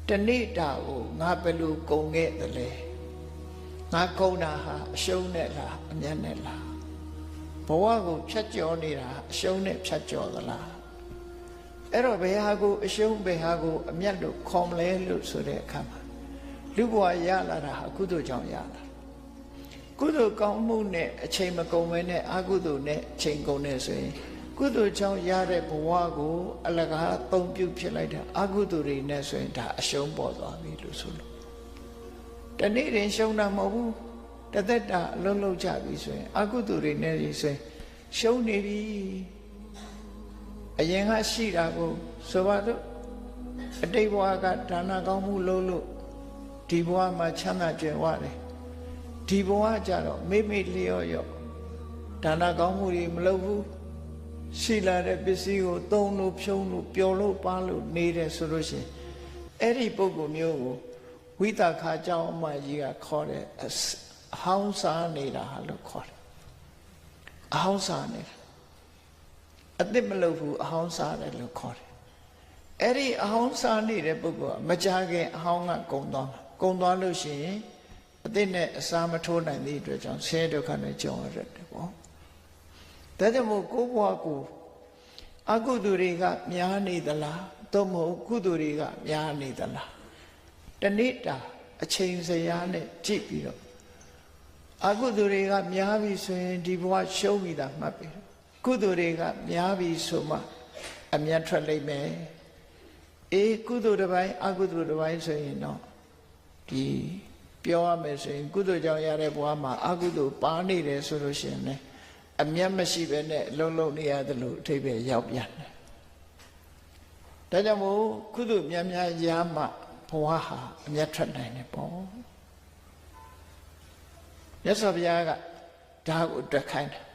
တနေ့တာကိုငါဘယ်လိုကုန်ခဲ့သလဲငါကုန်တာဟာအရှုံးနဲ့လားအမြတ်နဲ့လားဘဝကိုဖြတ်ကျော်နေတာအရှုံးနဲ့ဖြတ်ကျော်သလားအဲ့တော့ဘယ်ဟာကိုအရှုံးဘယ်ဟာကိုအမြတ်လို့ခေါ်မလဲလို့ဆိုတဲ့အခါမှာလူဘဝရလာတာဟာကုသိုလ်ကြောင့်ရလာကုသိုလ်ကောင်းမှုနဲ့အချိန်မကုန်ဘဲနဲ့အကုသိုလ်နဲ့အချိန်ကုန်နေဆိုရင်ကုသိုလ်ကြောင့်ရတဲ့ဘဝကိုအလကားအသုံးပြုဖြစ်လိုက်တဲ့အကုသိုလ်တွေနဲ့ဆိုရင်ဒါအရှုံးပေါ်သွားပြီလို့ဆိုလို့တနေ့ရင်ရှုံးတာမဟုတ်ဘူးတသက်တာအလုံးလုံးကြပြီဆိုရင်အကုသိုလ်တွေနဲ့ဆိုရင်ရှုံးနေပြီအရင်ကရှိတာကိုဆိုပါတော့အတိတ်ဘဝကဒါနကောင်းမှုလုပ်လို့ဒီဘဝမှာချမ်းသာကြွယ်ဝတယ်ဒီဘဝကျတော့မိမိလျော့ရော့ဒါနကောင်းမှုတွေမလုပ်ဘူးရှိလာတဲ့ပစ္စည်းကိုသုံးလို့ဖြုံးလို့ပျော်လို့ပါလို့နေတယ်ဆိုလို့ရှိရင်အဲ့ဒီပုဂ္ဂိုလ်မျိုးကိုဝိသခာကျောင်းအမကြီးကခေါ်တဲ့အဟောင်းစားနေတာလို့ခေါ်တယ်အဟောင်းစားနေတာအသစ်မလုပ်ဘူးအဟောင်းစားတယ်လို့ခေါ်တယ်အဲ့ဒီအဟောင်းစားနေတဲ့ပုဂ္ဂိုလ်ကမကြခင်အဟောင်းကကုံသွားမှာကုံသွားလို့ရှိရင်အသစ်နဲ့အစားမထိုးနိုင်သည့်အတွက်ကြောင့်ဆင်းရဲဒုက္ခနဲ့ကြုံရတယ်ပေါ့ဒါကြောင့်မို့ကိုယ့်ဘဝကိုအကုသိုလ်တွေကများနေသလားသို့မဟုတ်ကုသိုလ်တွေကများနေသလားတနေ့တာအချိန်စရာနဲ့ကြည့်ပြီးတော့အကုသိုလ်တွေကများပြီဆိုရင်ဒီဘဝရှုံးပြီတာမှတ်ပြီကုသိုလ်တွေကများပြီဆိုမှအမြတ်ထွက်လိမ့်မယ်အေးကုသိုလ်တစ်ပိုင်းအကုသိုလ်တစ်ပိုင်းဆိုရင်တော့ဒီပြောရမယ်ဆိုရင်ကုသိုလ်ကြောင့်ရတဲ့ဘဝမှာအကုသိုလ်ပါနေတယ်ဆိုလို့ရှိရင်လည်းအမြတ်မရှိပဲနဲ့လုံးလုံးနေရတယ်လို့အထိပ္ပယ်ရောက်ပြန်တယ်ဒါကြောင့်မို့ကုသိုလ်များများရမှဘဝဟာအမြတ်ထွက်နိုင်တယ်ပေါ့မြတ်စွာဘုရားကဒါကိုတွေ့ခိုင်းတယ်